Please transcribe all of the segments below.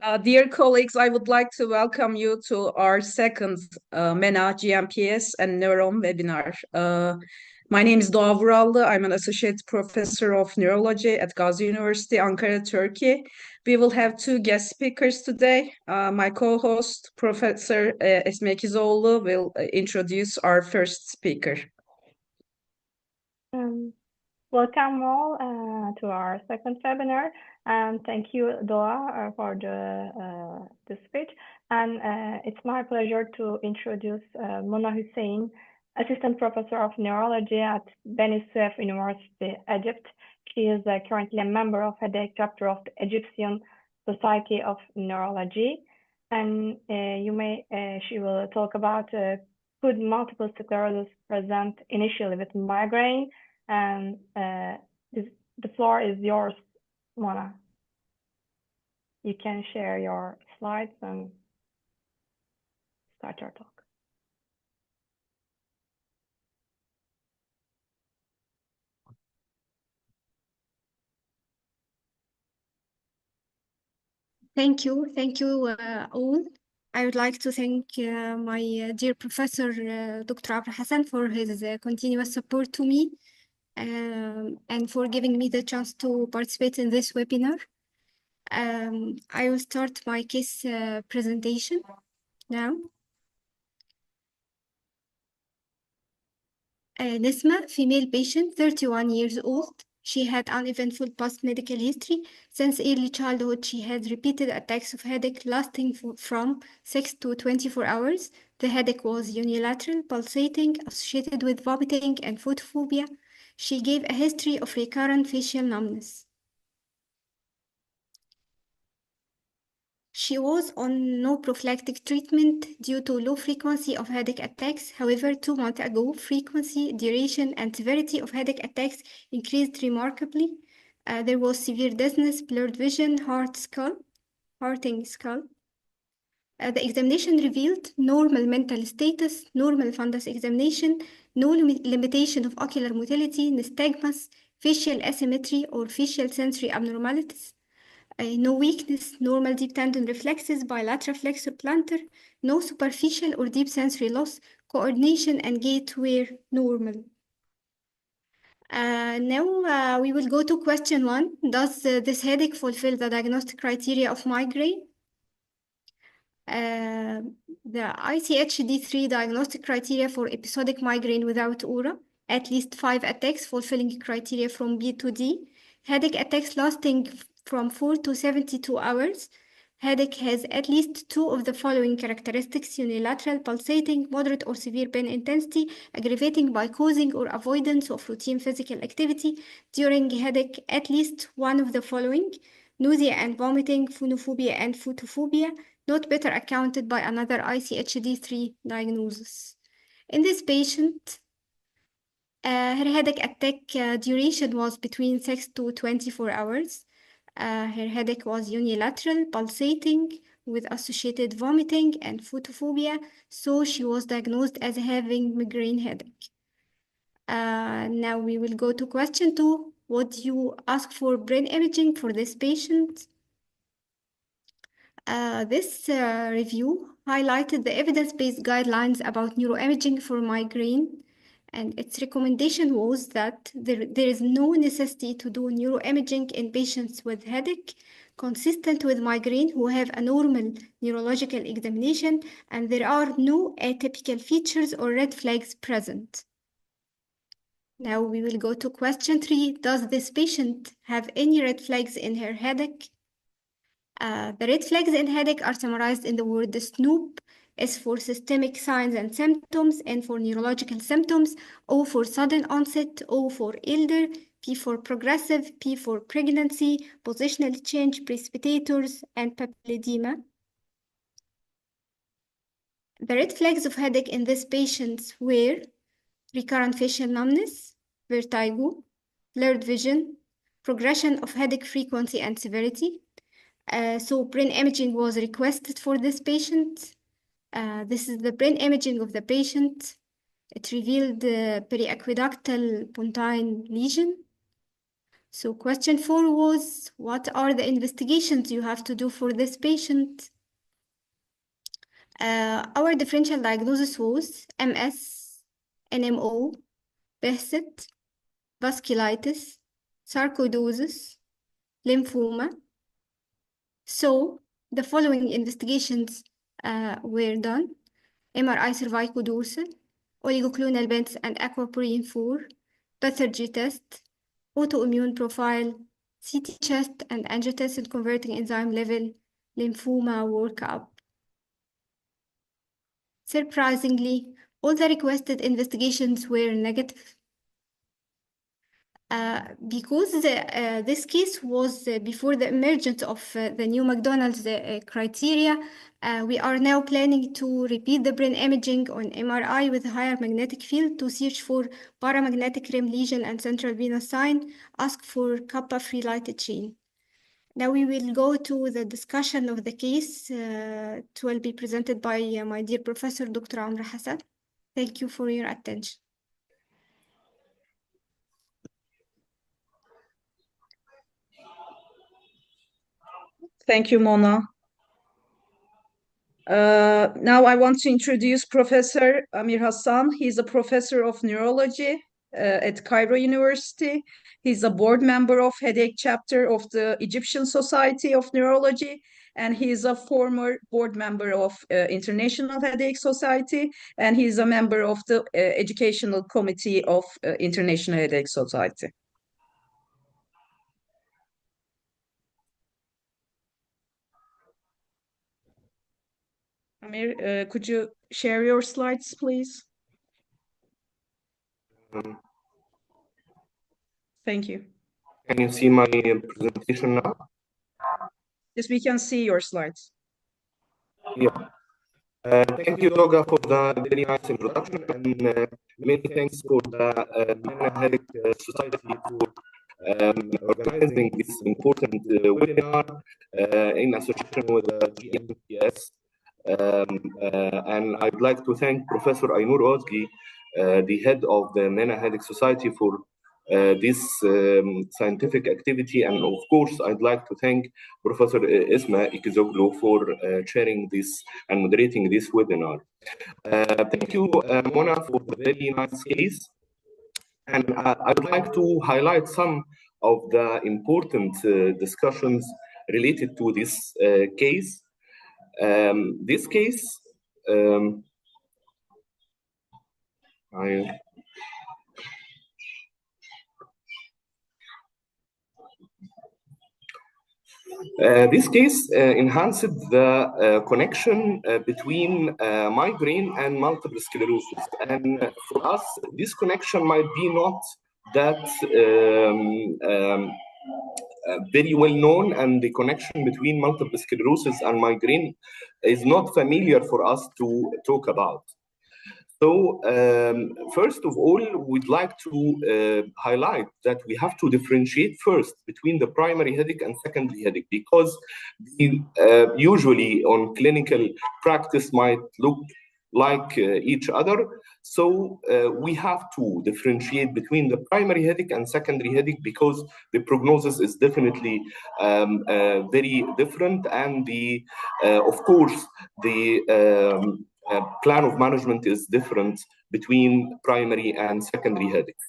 Dear colleagues, I would like to welcome you to our second MENA GMPS and Neuro webinar. My name is Doğa Vurallı. I'm an associate professor of neurology at Gazi University, Ankara, Turkey. We will have two guest speakers today. My co-host, Professor Esme Kizoğlu, will introduce our first speaker. Um, Welcome all to our second webinar, and thank you, Doa, for the speech. And it's my pleasure to introduce Mona Hussein, Assistant Professor of Neurology at Beni Suef University, Egypt. She is currently a member of headache chapter of the Egyptian Society of Neurology, and she will talk about could multiple sclerosis present initially with migraine, and the floor is yours, Mona. You can share your slides and start your talk. Thank you all. I would like to thank my dear professor, Dr. Abra Hassan, for his continuous support to me and for giving me the chance to participate in this webinar. I will start my case presentation now. Nisma, female patient, 31 years old. She had uneventful past medical history. Since early childhood, she had repeated attacks of headache lasting from 6 to 24 hours. The headache was unilateral, pulsating, associated with vomiting and photophobia. She gave a history of recurrent facial numbness. She was on no prophylactic treatment due to low frequency of headache attacks. However, 2 months ago, frequency, duration, and severity of headache attacks increased remarkably. There was severe dizziness, blurred vision, harting skull. The examination revealed normal mental status, normal fundus examination, no limitation of ocular motility, nystagmus, facial asymmetry, or facial sensory abnormalities. No weakness, normal deep tendon reflexes, bilateral flexor plantar, no superficial or deep sensory loss, coordination and gait were normal. Now we will go to question 1. Does this headache fulfill the diagnostic criteria of migraine? The ICHD3 diagnostic criteria for episodic migraine without aura, at least 5 attacks fulfilling criteria from B to D, headache attacks lasting from 4 to 72 hours. Headache has at least 2 of the following characteristics: unilateral, pulsating, moderate or severe pain intensity, aggravating by causing or avoidance of routine physical activity. During headache, at least 1 of the following: nausea and vomiting, phonophobia and photophobia, not better accounted by another ICHD3 diagnosis. In this patient, her headache attack duration was between 6 to 24 hours. Her headache was unilateral, pulsating, with associated vomiting and photophobia, so she was diagnosed as having migraine headache. Now we will go to question 2. Would you ask for brain imaging for this patient? This review highlighted the evidence-based guidelines about neuroimaging for migraine, and its recommendation was that there is no necessity to do neuroimaging in patients with headache consistent with migraine who have a normal neurological examination, and there are no atypical features or red flags present. Now we will go to question 3. Does this patient have any red flags in her headache? The red flags in headache are summarized in the word SNOOP. S for systemic signs and symptoms, N for neurological symptoms, O for sudden onset, O for elder, P for progressive, P for pregnancy, positional change, precipitators, and papilledema. The red flags of headache in this patient were recurrent facial numbness, vertigo, blurred vision, progression of headache frequency and severity. So brain imaging was requested for this patient. This is the brain imaging of the patient. It revealed the periaqueductal pontine lesion. So question 4 was, what are the investigations you have to do for this patient? Our differential diagnosis was MS, NMO, Behcet, vasculitis, sarcoidosis, lymphoma. So the following investigations were done: MRI cervicodorsal, oligoclonal bends and aquaporin 4, pathology test, autoimmune profile, CT chest and angiotensin converting enzyme level, lymphoma workup. Surprisingly, all the requested investigations were negative. Because this case was before the emergence of the new McDonald's criteria, we are now planning to repeat the brain imaging on MRI with a higher magnetic field to search for paramagnetic rim lesion and central venous sign, ask for kappa-free light chain. Now we will go to the discussion of the case. It will be presented by my dear Professor Dr. Amr Hassan. Thank you for your attention. Thank you, Mona. Now I want to introduce Professor Amir Hassan. He's a professor of neurology at Cairo University. He's a board member of headache chapter of the Egyptian Society of Neurology, and he's a former board member of International Headache Society, and he's a member of the educational committee of International Headache Society. Amir, could you share your slides, please? Thank you. Can you see my presentation now? Yes, we can see your slides. Yeah. Thank you, Olga, for the very nice introduction, and many thanks for the MENA Headache Society for organizing this important webinar in association with the GMPS. And I'd like to thank Professor Aynur Ozgi, the head of the MENA Headache Society, for this scientific activity, and of course I'd like to thank Professor Esma Ikizoglu for chairing this and moderating this webinar. Thank you, Mona, for the very nice case, and I would like to highlight some of the important discussions related to this case. This case, this case enhanced the connection between migraine and multiple sclerosis. And for us, this connection might be not that very well known, and the connection between multiple sclerosis and migraine is not familiar for us to talk about. So first of all, we'd like to highlight that we have to differentiate first between the primary headache and secondary headache, because the, usually on clinical practice might look like each other. So we have to differentiate between the primary headache and secondary headache, because the prognosis is definitely very different, and the of course the plan of management is different between primary and secondary headaches.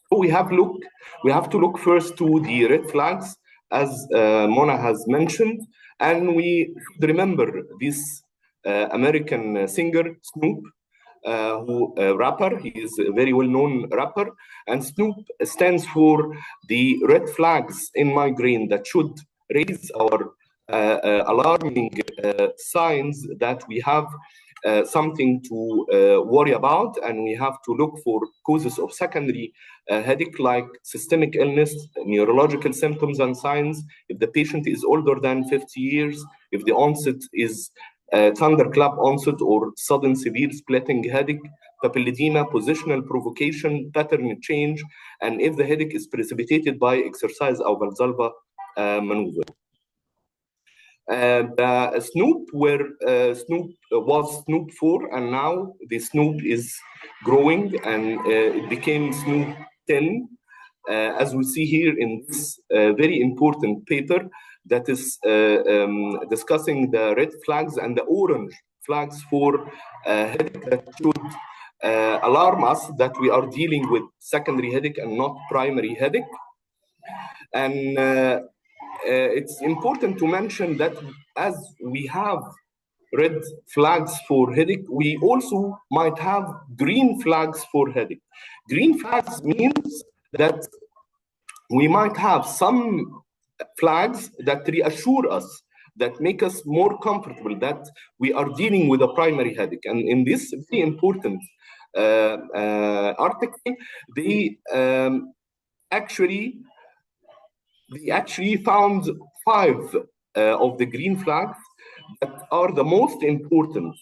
So we have to look first to the red flags, as Mona has mentioned, and we should remember this American singer Snoop, who rapper. He is a very well-known rapper, and Snoop stands for the red flags in migraine that should raise our alarming signs that we have something to worry about, and we have to look for causes of secondary headache, like systemic illness, neurological symptoms and signs, if the patient is older than 50 years, if the onset is thunderclap onset or sudden severe splitting headache, papilledema, positional provocation, pattern change, and if the headache is precipitated by exercise or Valsalva maneuver. Snoop was Snoop 4, and now the Snoop is growing, and it became Snoop 10. as we see here in this very important paper that is discussing the red flags and the orange flags for headache that should alarm us that we are dealing with secondary headache and not primary headache. And it's important to mention that as we have red flags for headache, we also might have green flags for headache. Green flags means that we might have some flags that reassure us, that make us more comfortable that we are dealing with a primary headache. And in this very important article, they actually found 5 of the green flags that are the most important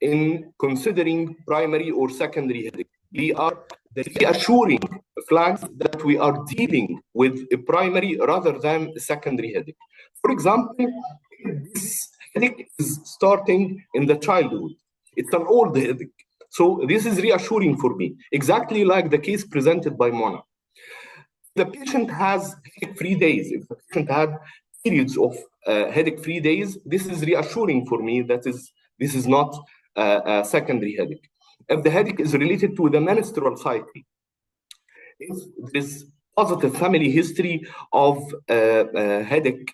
in considering primary or secondary headache. They are the reassuring flags that we are dealing with a primary rather than a secondary headache. For example, this headache is starting in the childhood. It's an old headache. So this is reassuring for me, exactly like the case presented by Mona. The patient has headache-free days. If the patient had periods of headache-free days, this is reassuring for me that this is not a secondary headache. If the headache is related to the menstrual cycle, if there is positive family history of headache,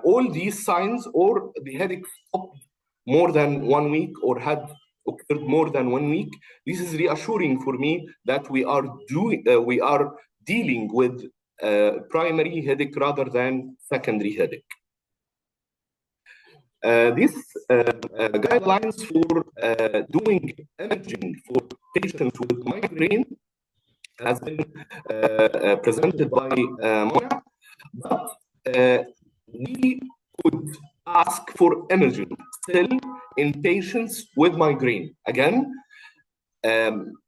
all these signs, or the headache stopped more than 1 week or had occurred more than 1 week, this is reassuring for me that we are dealing with primary headache rather than secondary headache. These guidelines for doing imaging for patients with migraine has been presented by Mona, but we could ask for imaging still in patients with migraine. Again,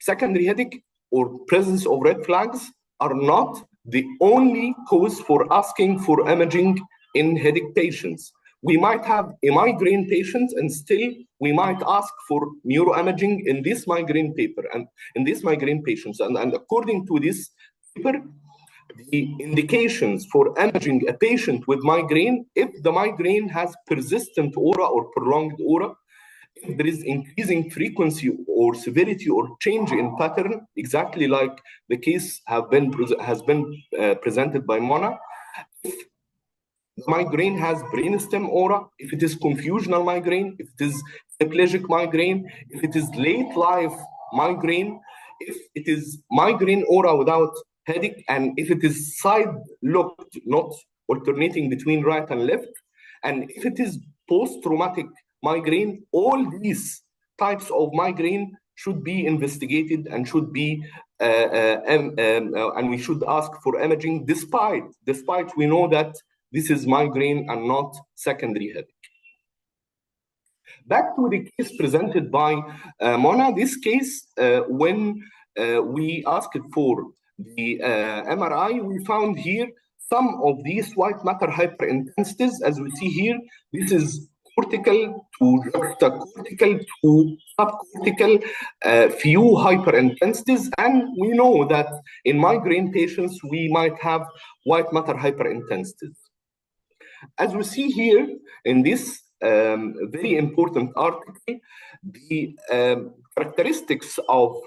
secondary headache or presence of red flags are not the only cause for asking for imaging in headache patients. We might have a migraine patient and still we might ask for neuroimaging in this migraine paper and in these migraine patients. And according to this paper, the indications for imaging a patient with migraine, if the migraine has persistent aura or prolonged aura, if there is increasing frequency or severity or change in pattern, exactly like the case has been presented by Mona, if the migraine has brainstem aura, if it is confusional migraine, if it is hemiplegic migraine, if it is late life migraine, if it is migraine aura without headache, and if it is side looked, not alternating between right and left, and if it is post-traumatic migraine, all these types of migraine should be investigated and should be and we should ask for imaging despite we know that this is migraine and not secondary headache. Back to the case presented by Mona, this case, when we asked for the MRI, we found here some of these white matter hyperintensities. As we see here, this is cortical to juxtacortical to subcortical, few hyperintensities, and we know that in migraine patients we might have white matter hyperintensities. As we see here in this very important article, the characteristics of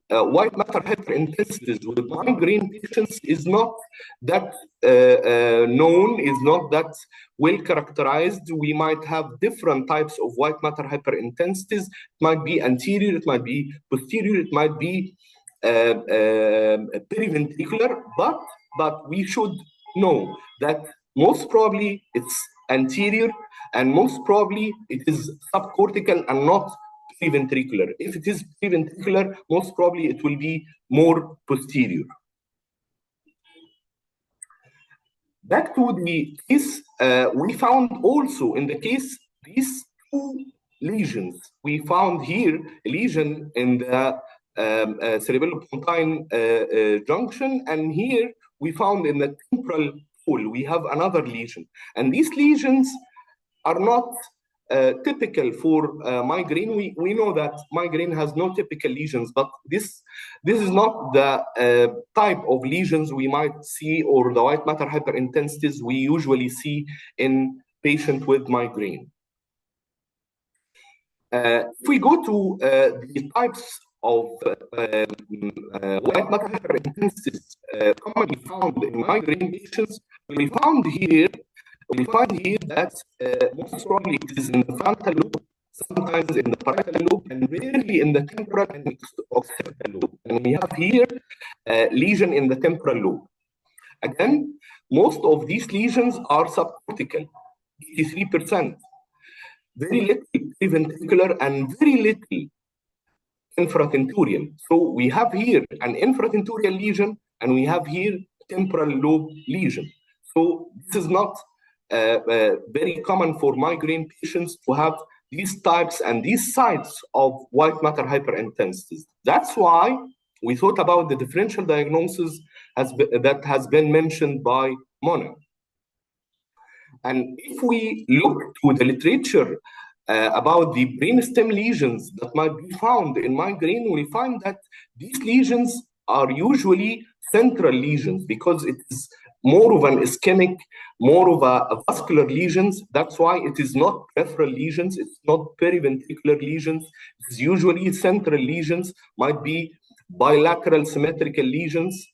white matter hyperintensities with migraine patients is not that known, is not that well characterized. We might have different types of white matter hyperintensities. It might be anterior, it might be posterior, it might be periventricular, but we should know that most probably it's anterior and most probably it is subcortical and not preventricular. If it is preventricular, most probably it will be more posterior. Back to the case, we found also in the case these 2 lesions. We found here a lesion in the cerebellopontine junction, and here we found in the temporal pole we have another lesion. And these lesions are not typical for migraine. We know that migraine has no typical lesions, but this is not the type of lesions we might see or the white matter hyperintensities we usually see in patients with migraine. If we go to the types of white matter hyperintensities commonly found in migraine patients, we find here that most probably it is in the frontal lobe, sometimes in the parietal lobe, and rarely in the temporal and occipital lobe. And we have here a lesion in the temporal lobe. Again, most of these lesions are subcortical, 83%. Very little preventricular and very little infratentorial. So we have here an infratentorial lesion and we have here temporal lobe lesion. So this is not very common for migraine patients to have these types and these sites of white matter hyperintensities. That's why we thought about the differential diagnosis that has been mentioned by Mona. And if we look to the literature about the brainstem lesions that might be found in migraine, we find that these lesions are usually central lesions because it is more of an ischemic, more of a vascular lesions. That's why it is not peripheral lesions, it's not periventricular lesions. It's usually central lesions, might be bilateral symmetrical lesions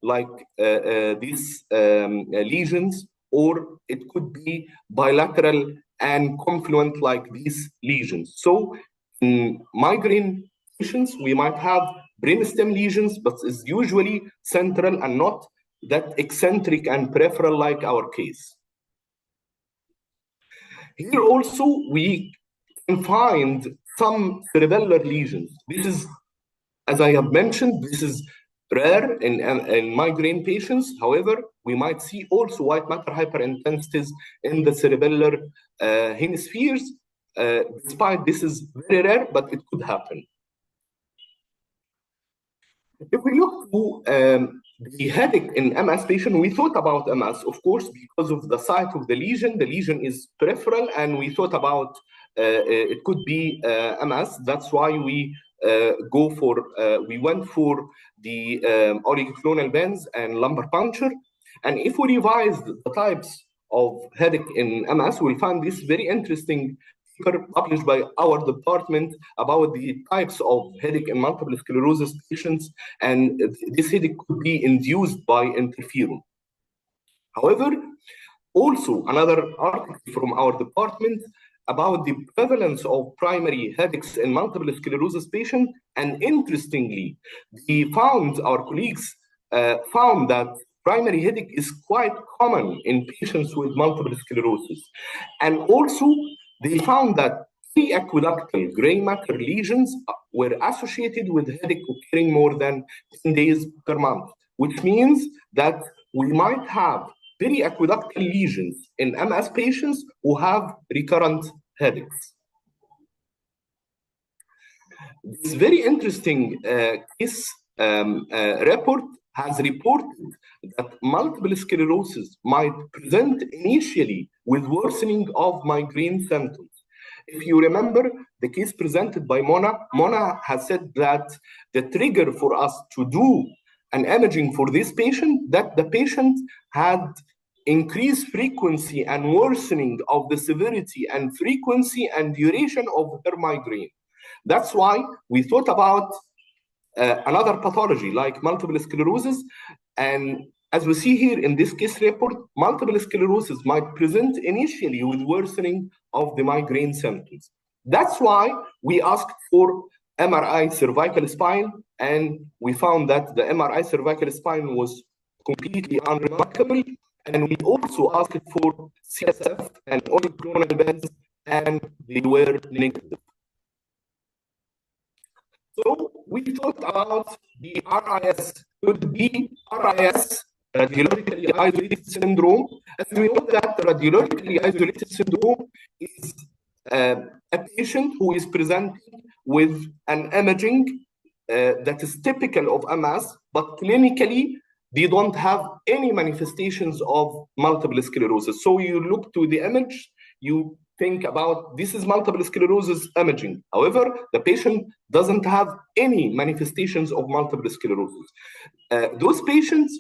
like these lesions, or it could be bilateral and confluent like these lesions. So in migraine patients, we might have brainstem lesions, but it's usually central and not that eccentric and peripheral like our case. Here also, we can find some cerebellar lesions. This is, as I have mentioned, this is rare in migraine patients. However, we might see also white matter hyperintensities in the cerebellar hemispheres. Despite this is very rare, but it could happen. If we look to the headache in MS patient, we thought about MS, of course, because of the site of the lesion. The lesion is peripheral, and we thought about it could be MS. That's why we we went for the oligoclonal bands and lumbar puncture. And if we revise the types of headache in MS, we'll find this very interesting paper published by our department about the types of headache in multiple sclerosis patients, and this headache could be induced by interferon. However, also another article from our department about the prevalence of primary headaches in multiple sclerosis patients, and interestingly, our colleagues found that primary headache is quite common in patients with multiple sclerosis. And also, they found that pre-aqueductal gray matter lesions were associated with headache occurring more than 10 days per month, which means that we might have periaqueductal lesions in MS patients who have recurrent headaches. This very interesting case report has reported that multiple sclerosis might present initially with worsening of migraine symptoms. If you remember the case presented by Mona has said that the trigger for us to do an imaging for this patient, that the patient had increased frequency and worsening of the severity and frequency and duration of her migraine. That's why we thought about another pathology like multiple sclerosis. And as we see here in this case report, multiple sclerosis might present initially with worsening of the migraine symptoms. That's why we asked for MRI cervical spine, and we found that the MRI cervical spine was completely unremarkable. And we also asked for CSF and oligoclonal bands, and they were negative. So we thought about the RIS. Could be RIS, radiologically isolated syndrome. As we know that radiologically isolated syndrome is a patient who is presenting with an imaging that is typical of MS, but clinically they don't have any manifestations of multiple sclerosis. So you look to the image, you think about this is multiple sclerosis imaging. However, the patient doesn't have any manifestations of multiple sclerosis. Those patients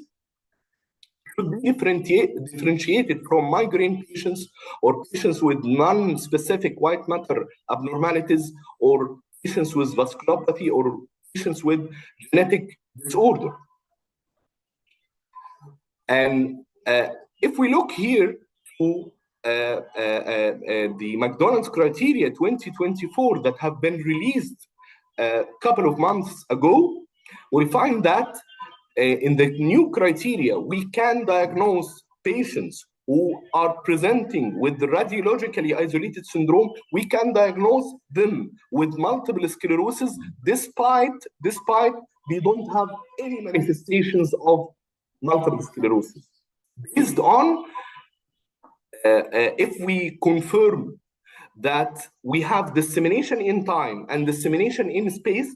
should be differentiated from migraine patients or patients with non-specific white matter abnormalities or patients with vasculopathy or patients with genetic disorder. And if we look here to the McDonald's criteria 2024 that have been released a couple of months ago, we find that in the new criteria, we can diagnose patients who are presenting with the radiologically isolated syndrome. We can diagnose them with multiple sclerosis despite they don't have any manifestations of multiple sclerosis. Based on if we confirm that we have dissemination in time and dissemination in space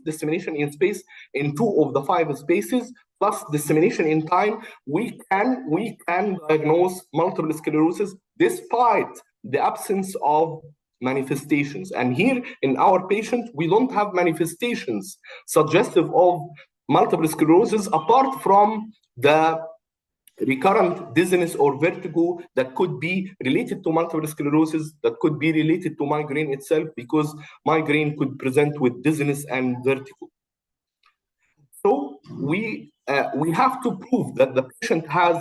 in 2 of the 5 spaces, plus dissemination in time, we can diagnose multiple sclerosis despite the absence of manifestations. And here in our patient, we don't have manifestations suggestive of multiple sclerosis apart from the recurrent dizziness or vertigo that could be related to multiple sclerosis, that could be related to migraine itself, because migraine could present with dizziness and vertigo. So we have to prove that the patient has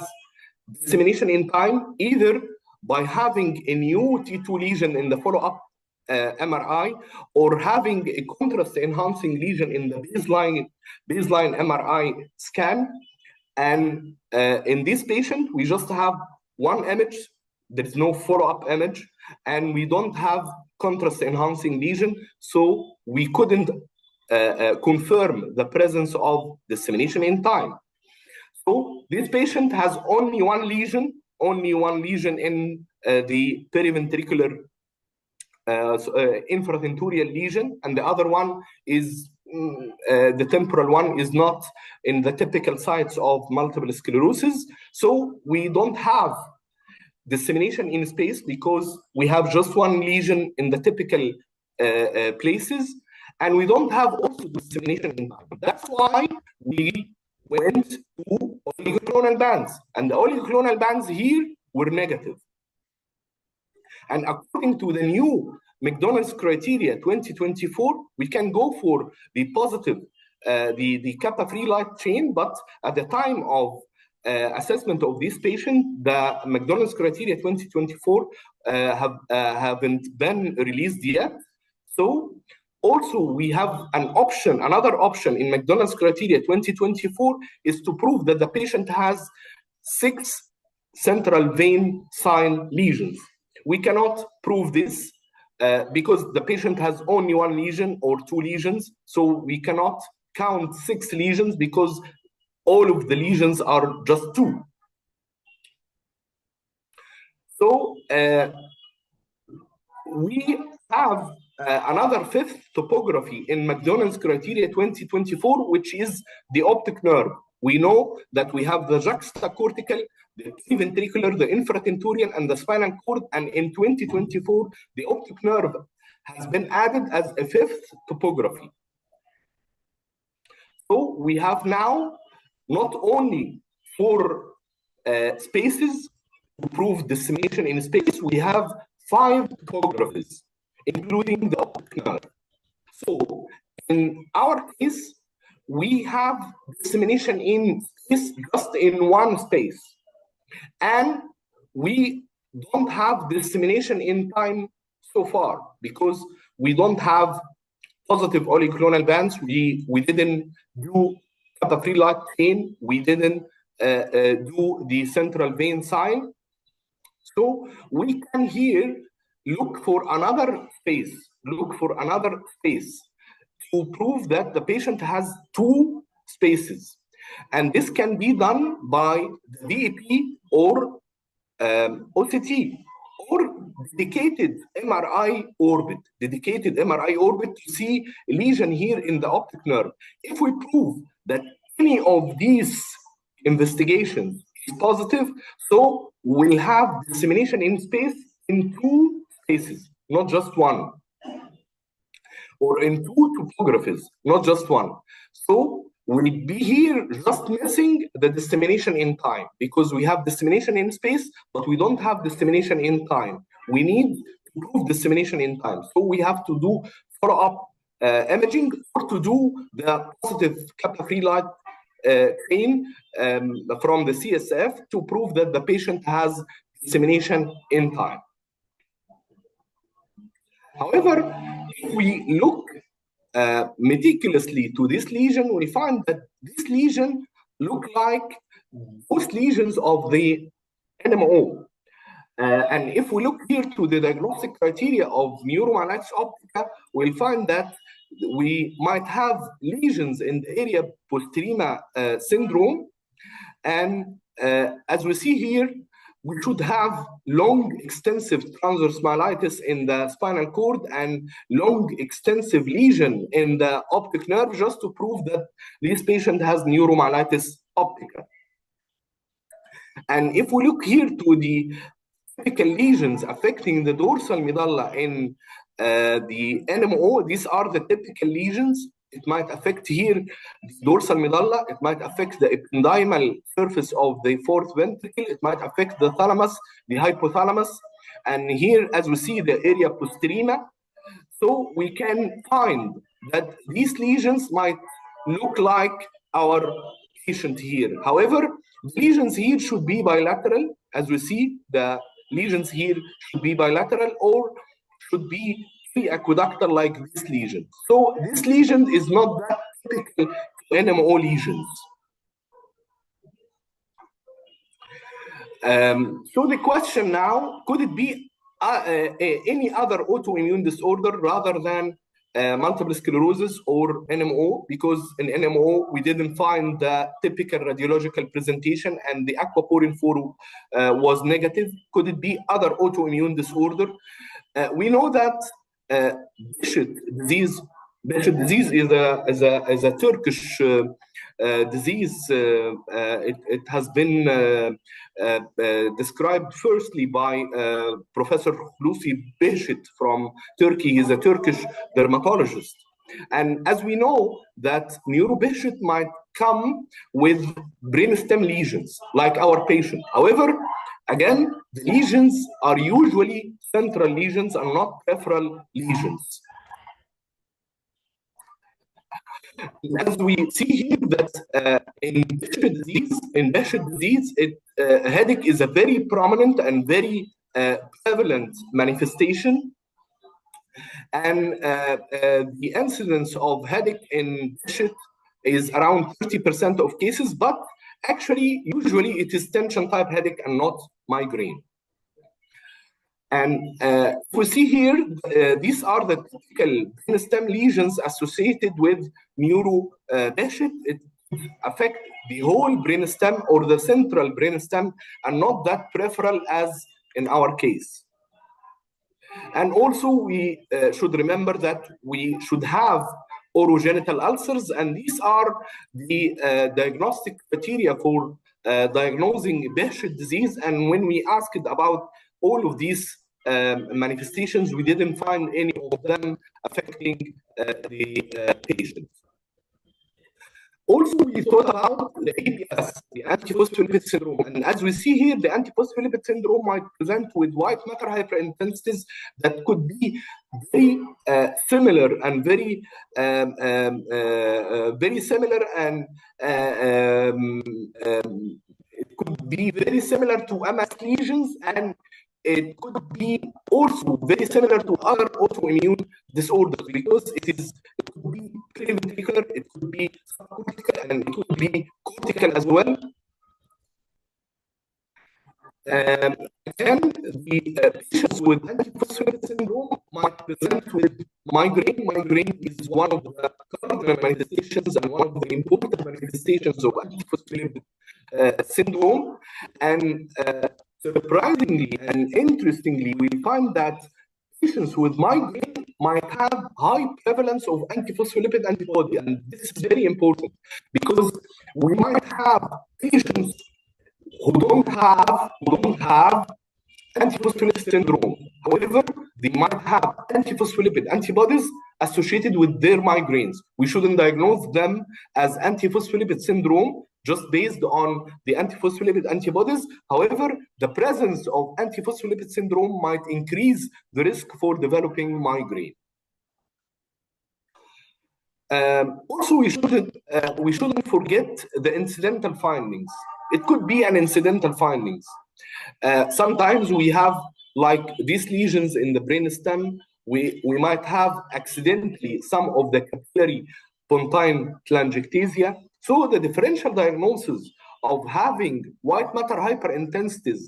dissemination in time either by having a new T2 lesion in the follow-up MRI or having a contrast-enhancing lesion in the baseline MRI scan. And in this patient, we just have one image. There is no follow-up image, and we don't have contrast-enhancing lesion, so we couldn't confirm the presence of dissemination in time. So this patient has only one lesion in the periventricular infratentorial lesion, and the other one is the temporal one is not in the typical sites of multiple sclerosis. So we don't have dissemination in space because we have just one lesion in the typical places, and we don't have also dissemination in time. That's why we went to oligoclonal bands, and the oligoclonal bands here were negative. And according to the new McDonald's criteria 2024, we can go for the positive, the kappa-free light chain, but at the time of assessment of this patient, the McDonald's criteria 2024 haven't been released yet. So also we have an option, another option in McDonald's criteria 2024 is to prove that the patient has 6 central vein sign lesions. We cannot prove this because the patient has only one lesion or 2 lesions, so we cannot count 6 lesions because all of the lesions are just 2. So we have another 5th topography in McDonald's criteria 2024, which is the optic nerve. We know that we have the juxtacortical, the ventricular, the infratentorial, and the spinal cord. And in 2024, the optic nerve has been added as a 5th topography. So we have now not only 4 spaces to prove dissemination in space, we have 5 topographies, including the optic nerve. So in our case, we have dissemination in space just in one space. And we don't have dissemination in time so far because we don't have positive oligoclonal bands. We didn't do kappa-free light chain. We didn't do the central vein sign. So we can here look for another space, to prove that the patient has 2 spaces. And this can be done by the VEP or OCT or dedicated MRI orbit to see a lesion here in the optic nerve. If we prove that any of these investigations is positive, so we'll have dissemination in space in 2 spaces. not just one, or in 2 topographies, not just one. So we'll be here just missing the dissemination in time, because we have dissemination in space, but we don't have dissemination in time. We need to prove dissemination in time. So we have to do follow-up imaging, or to do the positive kappa-free light chain from the CSF to prove that the patient has dissemination in time. However, if we look meticulously to this lesion, we find that this lesion look like most lesions of the NMO. And if we look here to the diagnostic criteria of neuromyelitis optica, we'll find that we might have lesions in the area postrema syndrome. And as we see here, we should have long, extensive transverse myelitis in the spinal cord and long, extensive lesion in the optic nerve, just to prove that this patient has neuromyelitis optica. And if we look here to the typical lesions affecting the dorsal medulla in the NMO, these are the typical lesions. It might affect here the dorsal medulla, it might affect the ependymal surface of the fourth ventricle, it might affect the thalamus, the hypothalamus, and here, as we see, the area postrema. So we can find that these lesions might look like our patient here. However, the lesions here should be bilateral. As we see, the lesions here should be bilateral or should be aqueductal like this lesion. So this lesion is not that typical to NMO lesions. So the question now, could it be any other autoimmune disorder rather than multiple sclerosis or NMO? Because in NMO, we didn't find the typical radiological presentation and the aquaporin 4 was negative. Could it be other autoimmune disorder? We know that Behçet disease is a Turkish disease. It has been described firstly by Professor Hulusi Behçet from Turkey. He's a Turkish dermatologist. And as we know that Behçet might come with brainstem lesions like our patient. However, again, the lesions are usually central lesions and not peripheral lesions. As we see here that in Behçet disease, headache is a very prominent and very prevalent manifestation. And the incidence of headache in Behçet is around 30% of cases, but actually, usually it is tension type headache and not migraine. And we see here, these are the typical brainstem lesions associated with Behçet. It affect the whole brainstem or the central brainstem and not that peripheral as in our case. And also we should remember that we should have orogenital ulcers, and these are the diagnostic criteria for diagnosing Behçet disease. And when we asked about all of these manifestations, we didn't find any of them affecting the patient. Also, we thought about the APS, the antiphospholipid syndrome. And as we see here, the antiphospholipid syndrome might present with white matter hyperintensities that could be very similar and very similar, and it could be very similar to MS lesions, and it could be also very similar to other autoimmune disorders, because it could be periventricular, it could be subcortical, and it could be cortical as well. Again, the patients with antiphospholipid syndrome might present with migraine. Migraine is one of the cardinal manifestations and one of the important manifestations of antiphospholipid syndrome. And surprisingly and interestingly, we find that patients with migraine might have high prevalence of antiphospholipid antibody, and this is very important because we might have patients who don't have antiphospholipid syndrome. However, they might have antiphospholipid antibodies associated with their migraines. We shouldn't diagnose them as antiphospholipid syndrome just based on the antiphospholipid antibodies. However, the presence of antiphospholipid syndrome might increase the risk for developing migraine. Also, we shouldn't forget the incidental findings. It could be an incidental findings. Sometimes we have like these lesions in the brainstem. We might have accidentally some of the capillary pontine telangiectasia. So the differential diagnosis of having white matter hyperintensities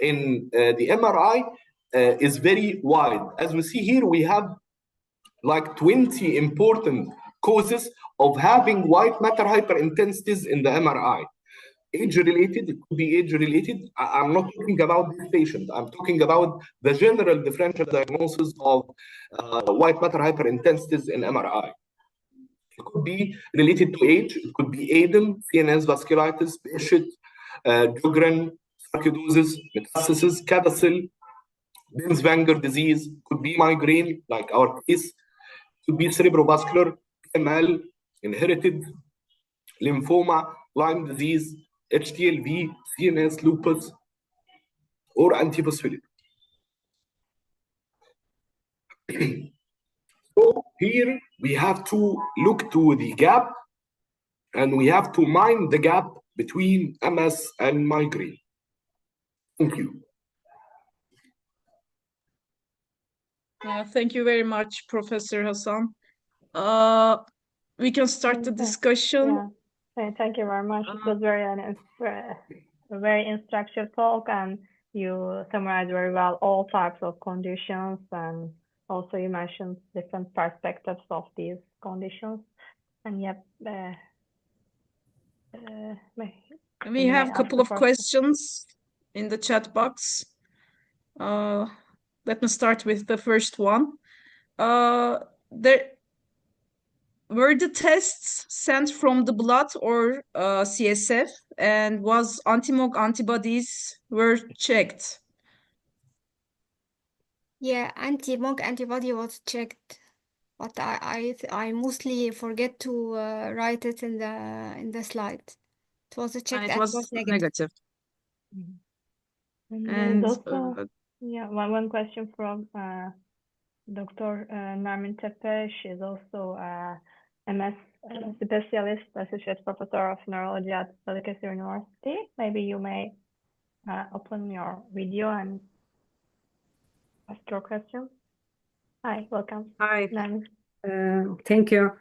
in the MRI is very wide. As we see here, we have like 20 important causes of having white matter hyperintensities in the MRI. Age-related, it could be age-related. I'm not talking about this patient. I'm talking about the general differential diagnosis of white matter hyperintensities in MRI. It could be related to age. It could be ADEM, CNS vasculitis, Behçet, Sjögren, sarcoidosis, metastasis, CADASIL, Binswanger disease. Could be migraine, like our case. Could be cerebrovascular, PML, inherited, lymphoma, Lyme disease, HTLV, CNS, lupus, or antiphospholipid. So here we have to look to the gap, and we have to mind the gap between MS and migraine. Thank you. Thank you very much, Professor Hassan. We can start the discussion. Yeah. Thank you very much. It was a very instructive talk, and you summarized very well all types of conditions, and also you mentioned different perspectives of these conditions. And yep, we have a couple of questions in the chat box. Let me start with the first one. Were the tests sent from the blood or CSF, and was anti-MOG antibodies were checked? Yeah, anti-MOG antibody was checked, but I mostly forget to write it in the slide. It was checked And it and was was negative. And also, yeah, one question from Dr. Nermin Tepe. She's also MS specialist, associate professor of neurology at Balıkesir University. Maybe you may open your video and ask your question. Hi, welcome. Hi. Nermin. Thank you.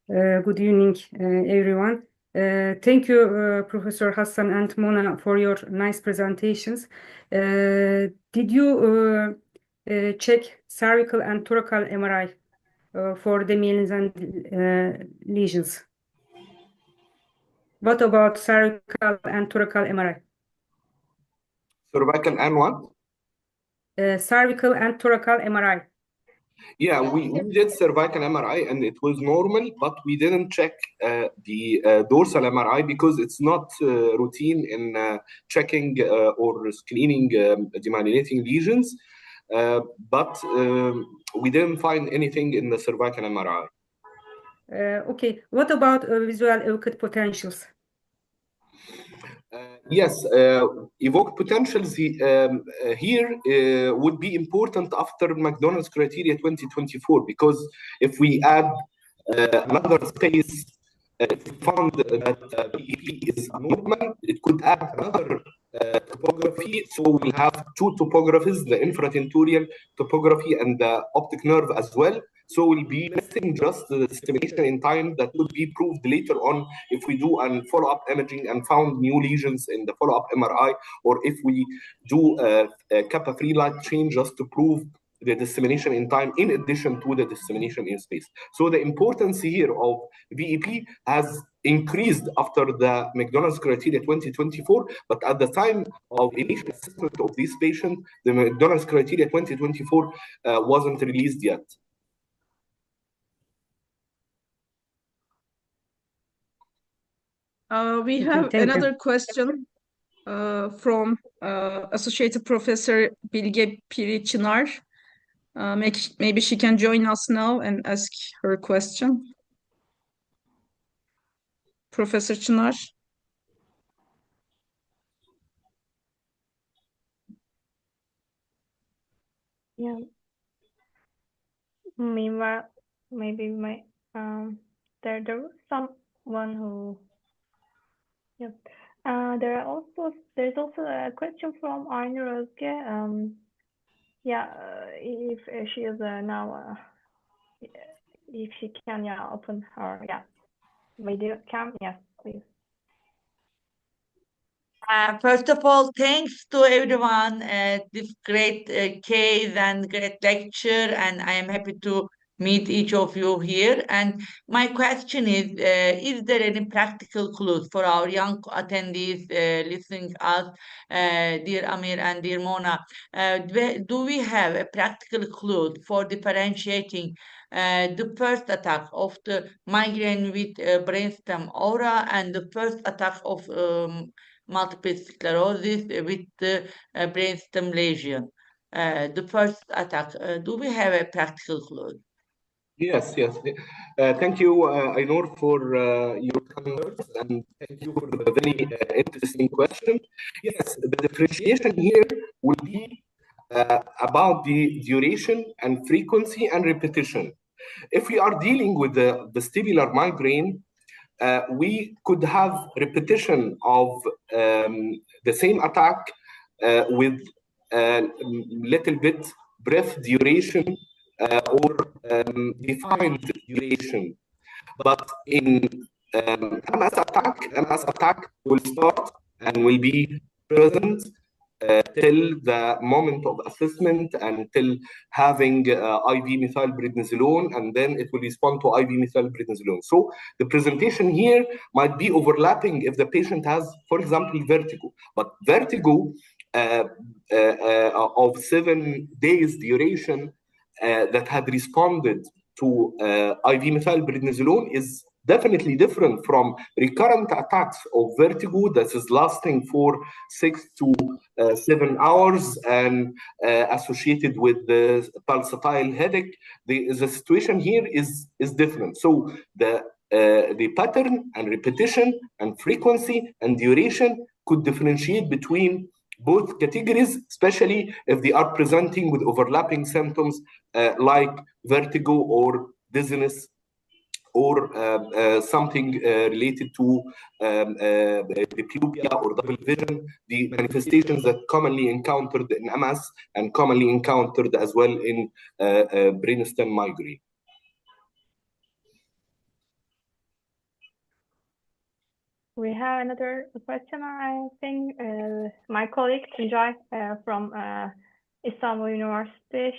Good evening, everyone. Thank you, Professor Hassan and Mona, for your nice presentations. Did you check cervical and thoracal MRI for the myelin lesions? What about cervical and thoracal MRI? Cervical and what? Cervical and thoracal MRI. Yeah, we did cervical MRI and it was normal, but we didn't check the dorsal MRI because it's not routine in checking or screening demyelinating lesions. But we didn't find anything in the cervical MRI. Okay, what about visual evoked potentials? Yes, evoked potentials here would be important after McDonald's criteria 2024, because if we add another space, found that BEP is abnormal, it could add another topography. So we'll have two topographies, the infratentorial topography and the optic nerve as well. So we'll be missing just the dissemination in time that would be proved later on if we do a follow-up imaging and found new lesions in the follow-up MRI, or if we do a kappa-free light chain just to prove the dissemination in time in addition to the dissemination in space. So the importance here of VEP has increased after the McDonald's criteria 2024, but at the time of initial assessment of this patient, the McDonald's criteria 2024 wasn't released yet. We have another question from Associate Professor Bilge Piri Çınar. Maybe she can join us now and ask her question. Professor Çınar. Yeah. Meanwhile, maybe there's someone who. Yeah. There's also a question from Aynur Özge. If she is now, if she can, open her, video cam, yes, please. First of all, thanks to everyone, this great case and great lecture, and I am happy to meet each of you here. And my question is there any practical clues for our young attendees listening us, dear Amir and dear Mona? Do we have a practical clue for differentiating the first attack of the migraine with brainstem aura and the first attack of multiple sclerosis with the brainstem lesion? The first attack, do we have a practical clue? Yes. Thank you, Ainur, for your kind words, and thank you for the very interesting question. Yes, the differentiation here will be about the duration and frequency and repetition. If we are dealing with the vestibular migraine, we could have repetition of the same attack with a little bit breath duration or defined duration. But in MS attack will start and will be present till the moment of assessment and till having IV methylprednisolone, and then it will respond to IV methylprednisolone. So the presentation here might be overlapping if the patient has, for example, vertigo. But vertigo of 7 days duration that had responded to IV methylprednisolone is definitely different from recurrent attacks of vertigo that is lasting for 6 to 7 hours and associated with the pulsatile headache. The situation here is different. So the pattern and repetition and frequency and duration could differentiate between both categories, especially if they are presenting with overlapping symptoms like vertigo or dizziness or something related to diplopia or double vision, the manifestations that commonly encountered in MS and commonly encountered as well in brainstem migraine. We have another question, I think. My colleague, Tuncay, from Istanbul University,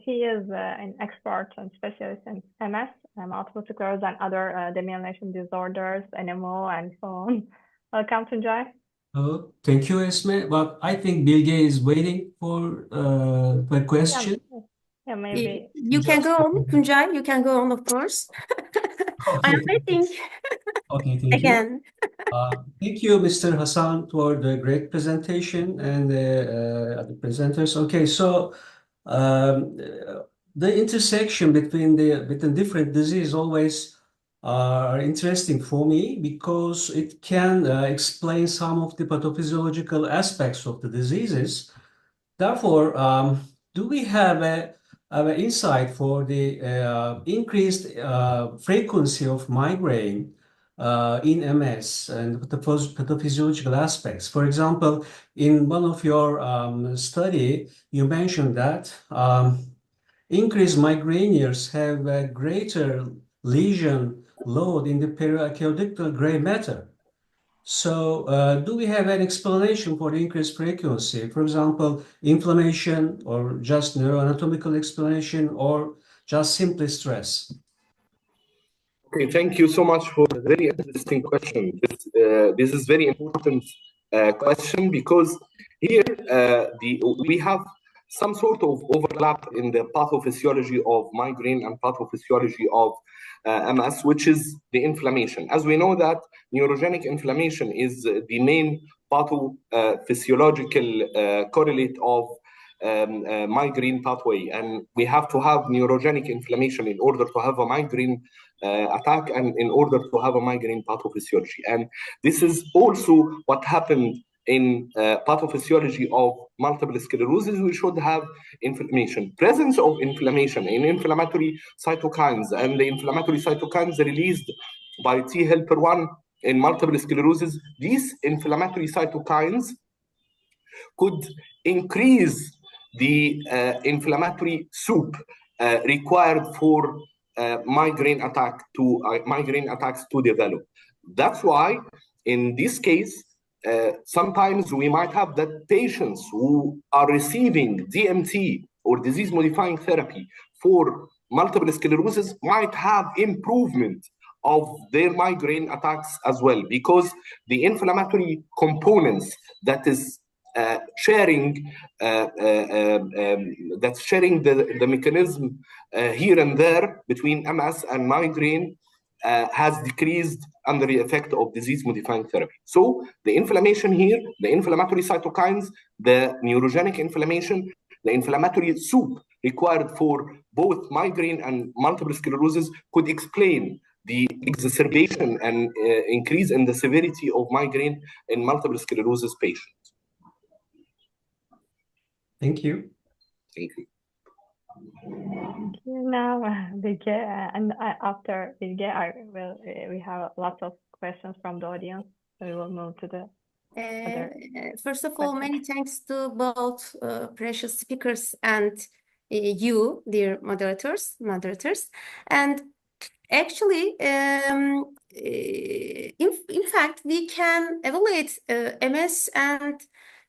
he is an expert and specialist in MS, multiple sclerosis, and other demyelination disorders, NMO, and so on. Welcome, Tuncay. Oh, thank you, Esme. But I think Bilge is waiting for a question. Yeah, maybe. You can go on, Tuncay. You can go on, of course. I'm waiting. Okay, thank Again. Thank you, Mr. Hassan, for the great presentation and the presenters. Okay, so the intersection between different diseases always are interesting for me because it can explain some of the pathophysiological aspects of the diseases. Therefore, do we have an insight for the increased frequency of migraine in MS and the pathophysiological aspects? For example, in one of your study, you mentioned that increased migrainiers have a greater lesion load in the periaqueductal gray matter. So do we have an explanation for the increased frequency? For example, inflammation or just neuroanatomical explanation or just simply stress? Okay, thank you so much for a very interesting question. This is very important question because here we have some sort of overlap in the pathophysiology of migraine and pathophysiology of MS, which is the inflammation. As we know that neurogenic inflammation is the main pathophysiological correlate of migraine pathway, and we have to have neurogenic inflammation in order to have a migraine attack and in order to have a migraine pathophysiology. And this is also what happened in pathophysiology of multiple sclerosis. We should have inflammation, presence of inflammation in inflammatory cytokines, and the inflammatory cytokines released by T helper 1 in multiple sclerosis. These inflammatory cytokines could increase the inflammatory soup required for migraine attacks to develop. That's why in this case, sometimes we might have that patients who are receiving DMT or disease-modifying therapy for multiple sclerosis might have improvement of their migraine attacks as well, because the inflammatory components that is sharing the mechanism here and there between MS and migraine has decreased under the effect of disease-modifying therapy. So the inflammation here, the inflammatory cytokines, the neurogenic inflammation, the inflammatory soup required for both migraine and multiple sclerosis could explain the exacerbation and increase in the severity of migraine in multiple sclerosis patients. Thank you. Thank you. Thank you. Now, Bilge, and after Bilge, we have lots of questions from the audience, so we will move to the other. First of all, many thanks to both precious speakers and you, dear moderators. And actually, in fact, we can evaluate MS and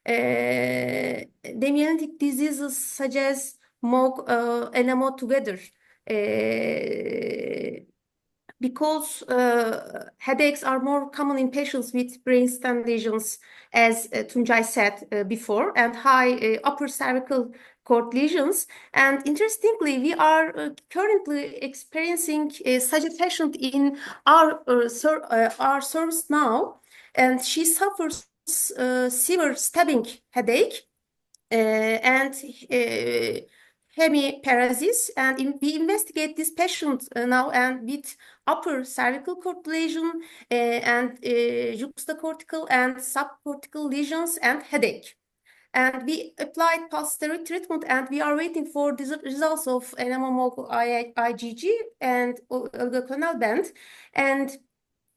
demyelinating diseases such as MOG, NMO together, because headaches are more common in patients with brainstem lesions, as Tuncay said before, and high upper cervical cord lesions. And interestingly, we are currently experiencing such a patient in our service now, and she suffers severe stabbing headache and hemiparesis, and we investigate this patient now, and with upper cervical cord lesion and juxtacortical and subcortical lesions and headache. And we applied pulse steroid treatment, and we are waiting for the results of NMO IgG and oligoclonal band. And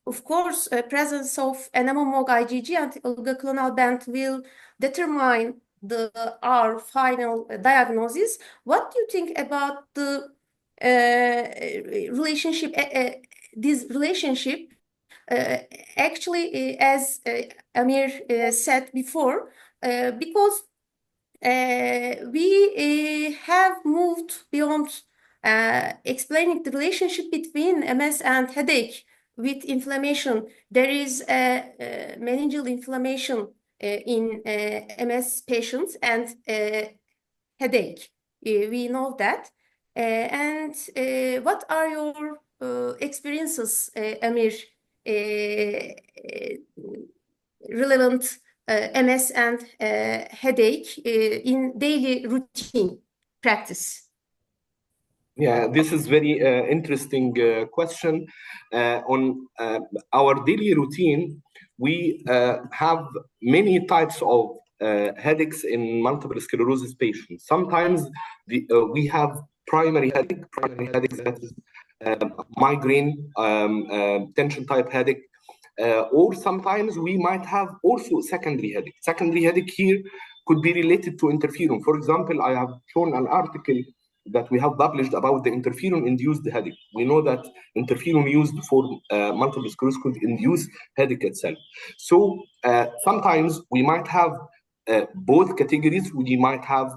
of course, presence of NMO IgG and oligoclonal band will determine our final diagnosis. What do you think about the relationship? This relationship, actually, as Amir said before, because we have moved beyond explaining the relationship between MS and headache with inflammation. There is a meningeal inflammation in MS patients and headache. We know that. And what are your experiences, Amir, relevant MS and headache in daily routine practice? Yeah, this is very interesting question. On our daily routine, we have many types of headaches in multiple sclerosis patients. Sometimes we have primary headache that is migraine, tension type headache, or sometimes we might have also secondary headache. Secondary headache here could be related to interferon. For example, I have shown an article that we have published about the interferon-induced headache. We know that interferon used for multiple sclerosis could induce headache itself. So sometimes we might have both categories. We might have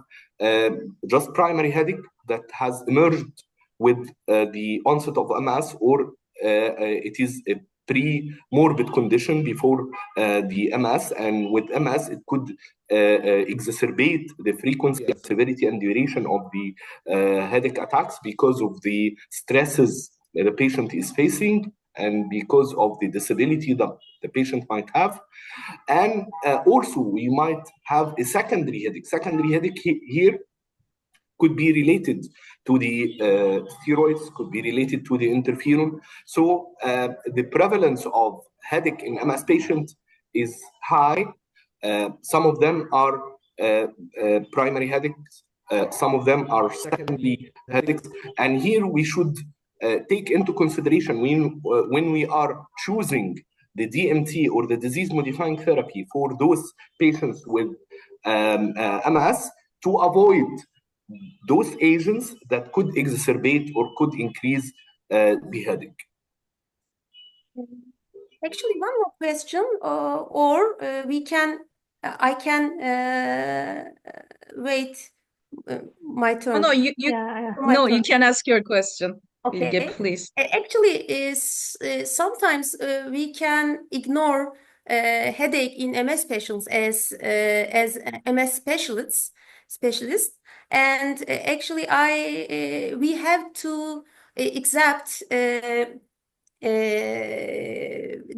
just primary headache that has emerged with the onset of MS, or it is a pre-morbid condition before the MS, and with MS it could exacerbate the frequency, severity, and duration of the headache attacks because of the stresses that the patient is facing and because of the disability that the patient might have. And also, we might have a secondary headache. Secondary headache here could be related to the steroids, could be related to the interferon. So the prevalence of headache in MS patients is high. Some of them are primary headaches. Some of them are secondary headaches. And here we should take into consideration when we are choosing the DMT or the disease-modifying therapy for those patients with MS to avoid those agents that could exacerbate or could increase the headache. Actually, one more question, or I can wait my turn. No, you can ask your question. Okay. Bilge, please. Actually, sometimes we can ignore headache in MS patients as MS specialists, and actually, we have to accept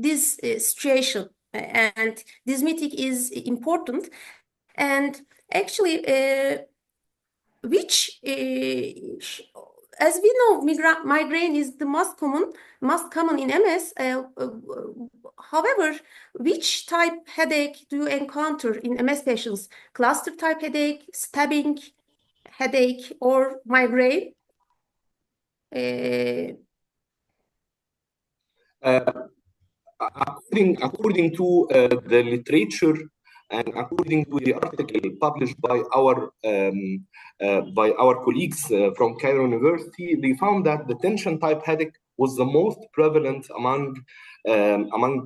this situation, and this meeting is important. And actually, which as we know, migraine is the most common in MS. However, which type headache do you encounter in MS patients? Cluster type headache, stabbing headache, or migraine? According to the literature and according to the article published by our colleagues from Cairo University, they found that the tension type headache was the most prevalent among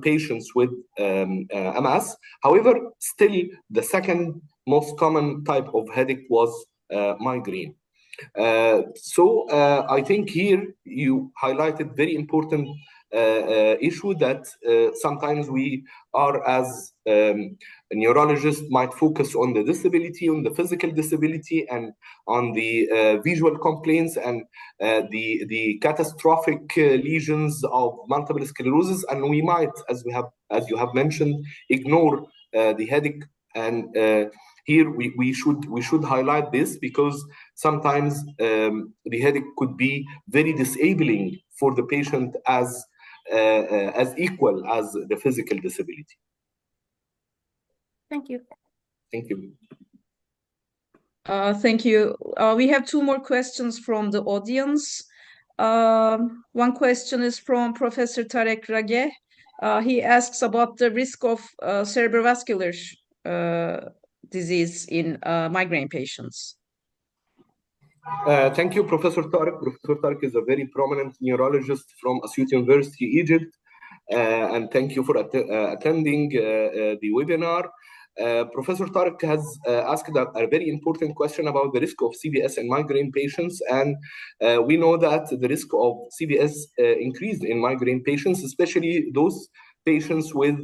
patients with MS. However, still the second most common type of headache was migraine. So I think here you highlighted very important issue that sometimes we are, as neurologists, might focus on the disability, on the physical disability, and on the visual complaints and the catastrophic lesions of multiple sclerosis, and we might, as you have mentioned, ignore the headache. And here we should highlight this, because sometimes the headache could be very disabling for the patient as equal as the physical disability. Thank you. Thank you. Thank you. We have two more questions from the audience. One question is from Professor Tarek Rage. He asks about the risk of cerebrovascular disease in migraine patients. Thank you, Professor Tarek. Professor Tarek is a very prominent neurologist from Asyut University, Egypt. And thank you for attending the webinar. Professor Tarek has asked a very important question about the risk of CVS in migraine patients. And we know that the risk of CVS increased in migraine patients, especially those patients with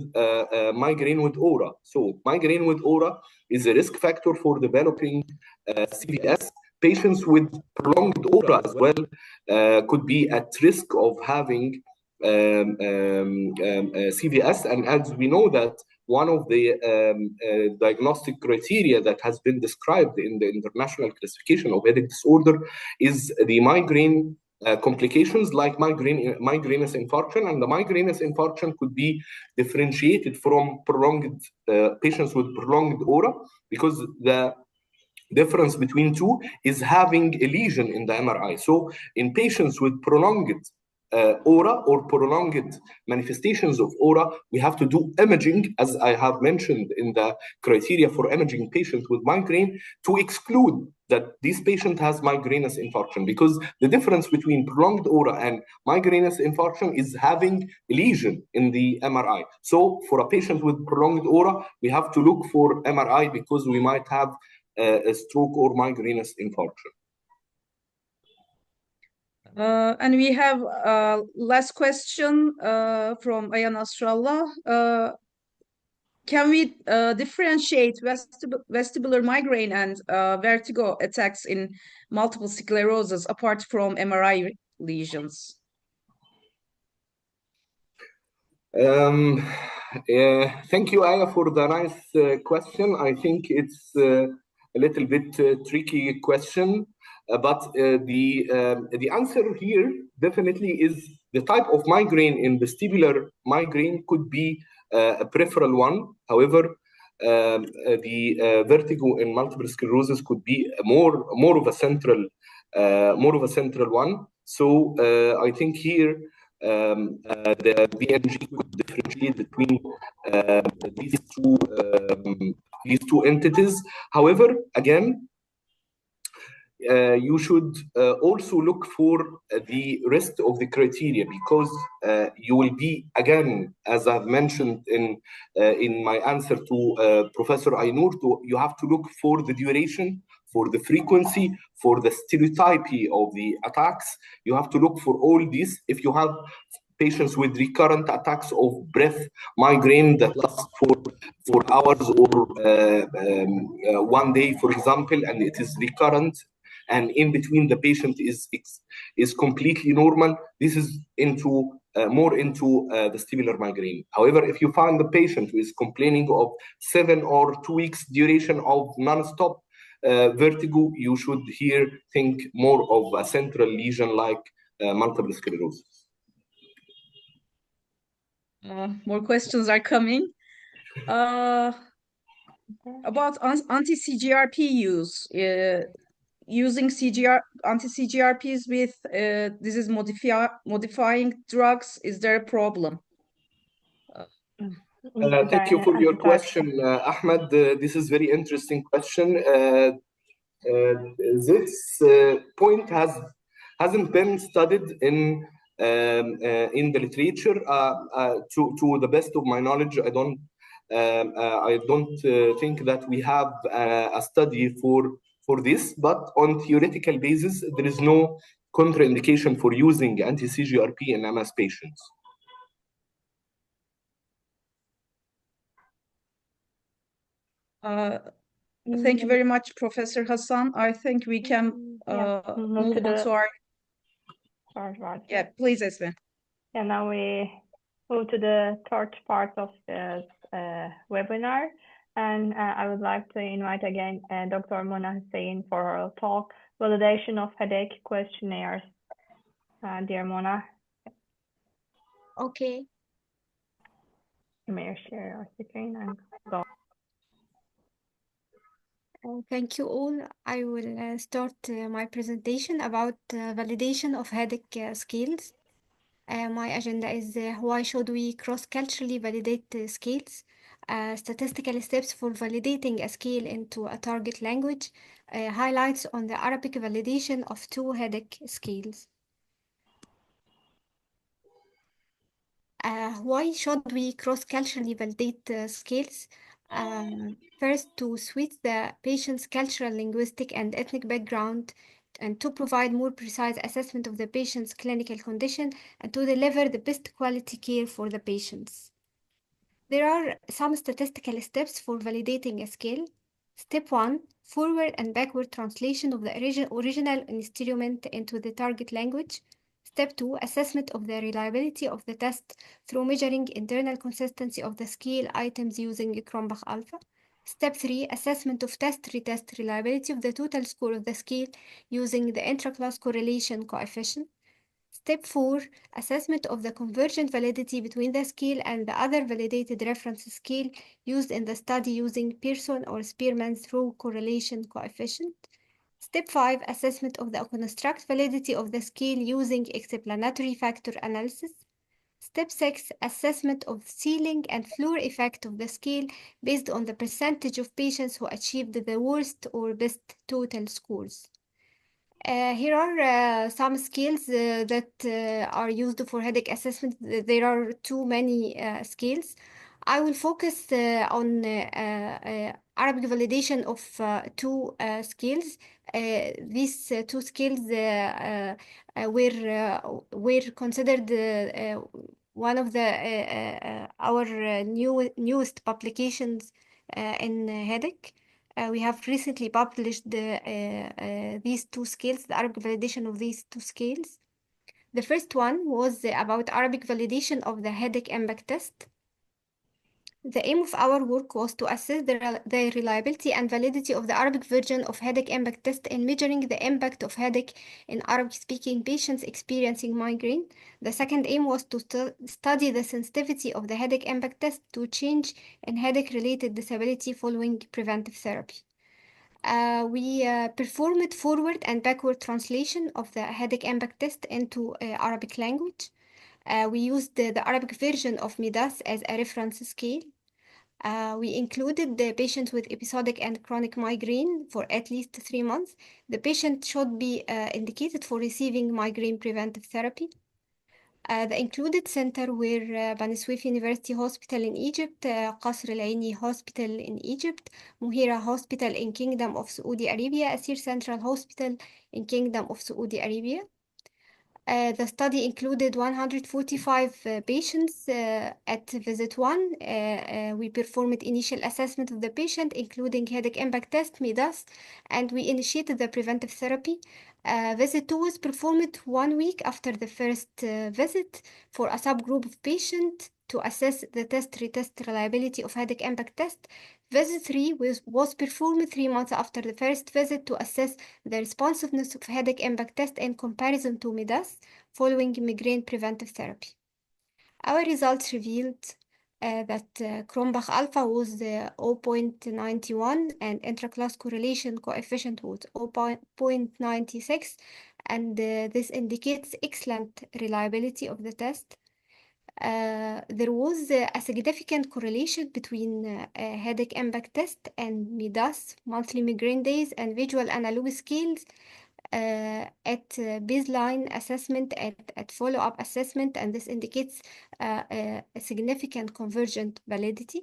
migraine with aura. So migraine with aura is a risk factor for developing CVS. Patients with prolonged aura as well could be at risk of having CVS. And as we know that one of the diagnostic criteria that has been described in the International Classification of Headache Disorder is the migraine complications like migrainous infarction. And the migrainous infarction could be differentiated from patients with prolonged aura, because the difference between two is having a lesion in the MRI. So in patients with prolonged aura or prolonged manifestations of aura, we have to do imaging, as I have mentioned in the criteria for imaging patients with migraine, to exclude that this patient has migrainous infarction, because the difference between prolonged aura and migrainous infarction is having a lesion in the MRI. So for a patient with prolonged aura, we have to look for MRI, because we might have a stroke or migrainous infarction. And we have last question from Ayan Nasrallah. Can we differentiate vestibular migraine and vertigo attacks in multiple sclerosis apart from MRI lesions? Thank you, Aya, for the nice question. I think it's a little bit tricky question, but the answer here definitely is the type of migraine in vestibular migraine could be a peripheral one. However, the vertigo in multiple sclerosis could be more of a central one. So I think here the BMG could differentiate between these two entities. However, again, you should also look for the rest of the criteria, because you will be, again, as I've mentioned in my answer to Professor Aynur, you have to look for the duration, for the frequency, for the stereotypy of the attacks. You have to look for all these. If you have patients with recurrent attacks of breath migraine that last for hours or 1 day, for example, and it is recurrent, and in between the patient is completely normal, this is more into vestibular migraine. However, if you find the patient who is complaining of 7 or 2 weeks duration of non-stop vertigo, you should here think more of a central lesion like multiple sclerosis. More questions are coming. About anti-CGRP use. Using anti-CGRPs with disease modifying drugs, is there a problem? Thank you for your question, Ahmed. This is very interesting question. This point hasn't been studied in the literature. To the best of my knowledge, I don't think that we have a study for this, but on theoretical basis, there is no contraindication for using anti-CGRP in MS patients. Thank you very much, Professor Hassan. I think we can move on to our... Yeah, please, Esme. Yeah, now we move to the third part of this webinar. And I would like to invite again Dr. Mona Hussein for her talk, Validation of Headache Questionnaires. Dear Mona. Okay. You may share your screen and go. Thank you all. I will start my presentation about validation of headache scales. My agenda is why should we cross-culturally validate scales, statistical steps for validating a scale into a target language, highlights on the Arabic validation of 2 headache scales. Why should we cross-culturally validate scales? First, to suit the patient's cultural, linguistic, and ethnic background, and to provide more precise assessment of the patient's clinical condition, and to deliver the best quality care for the patients. There are some statistical steps for validating a scale. Step 1, forward and backward translation of the original instrument into the target language. Step 2, assessment of the reliability of the test through measuring internal consistency of the scale items using Cronbach alpha. Step 3, assessment of test-retest reliability of the total score of the scale using the intra-class correlation coefficient. Step 4, assessment of the convergent validity between the scale and the other validated reference scale used in the study using Pearson or Spearman's through correlation coefficient. Step 5, assessment of the construct validity of the scale using explanatory factor analysis. Step 6, assessment of ceiling and floor effect of the scale based on the percentage of patients who achieved the worst or best total scores. Here are some scales that are used for headache assessment. There are too many scales. I will focus on Arabic validation of 2 scales. These 2 scales were considered one of our newest publications in headache. We have recently published these 2 scales, the Arabic validation of these 2 scales. The first one was about Arabic validation of the headache impact test. The aim of our work was to assess the reliability and validity of the Arabic version of headache impact test in measuring the impact of headache in Arabic-speaking patients experiencing migraine. The second aim was to study the sensitivity of the headache impact test to change in headache-related disability following preventive therapy. We performed forward and backward translation of the headache impact test into Arabic language. We used the Arabic version of MEDAS as a reference scale. We included the patients with episodic and chronic migraine for at least 3 months. The patient should be indicated for receiving migraine preventive therapy. The included center were Bani Suef University Hospital in Egypt, Qasr Al Aini Hospital in Egypt, Muhira Hospital in Kingdom of Saudi Arabia, Asir Central Hospital in Kingdom of Saudi Arabia. The study included 145 patients at visit 1. We performed initial assessment of the patient, including headache impact test, MEDAS, and we initiated the preventive therapy. Visit 2 was performed 1 week after the first visit for a subgroup of patients to assess the retest reliability of headache impact test. Visit 3 was performed 3 months after the first visit to assess the responsiveness of headache impact test in comparison to MEDAS following migraine preventive therapy. Our results revealed that Cronbach alpha was 0.91 and intraclass correlation coefficient was 0.96, and this indicates excellent reliability of the test. There was a significant correlation between headache impact test and MEDAS, monthly migraine days, and visual analog scales at baseline assessment, at follow-up assessment, and this indicates a significant convergent validity.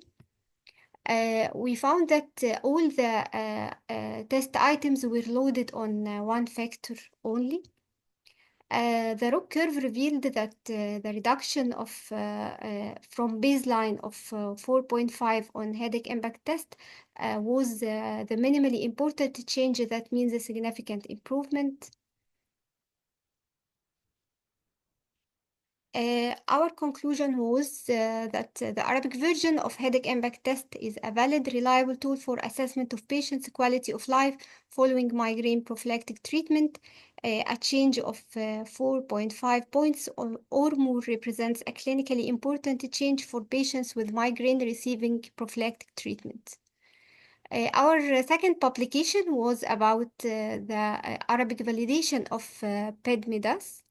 We found that all the test items were loaded on one factor only. The ROC curve revealed that the reduction of from baseline of 4.5 on headache impact test was the minimally important change. That means a significant improvement. Our conclusion was that the Arabic version of headache impact test is a valid, reliable tool for assessment of patients' quality of life following migraine prophylactic treatment. A change of 4.5 points or more represents a clinically important change for patients with migraine receiving prophylactic treatment. Our second publication was about the Arabic validation of PED-MEDAS.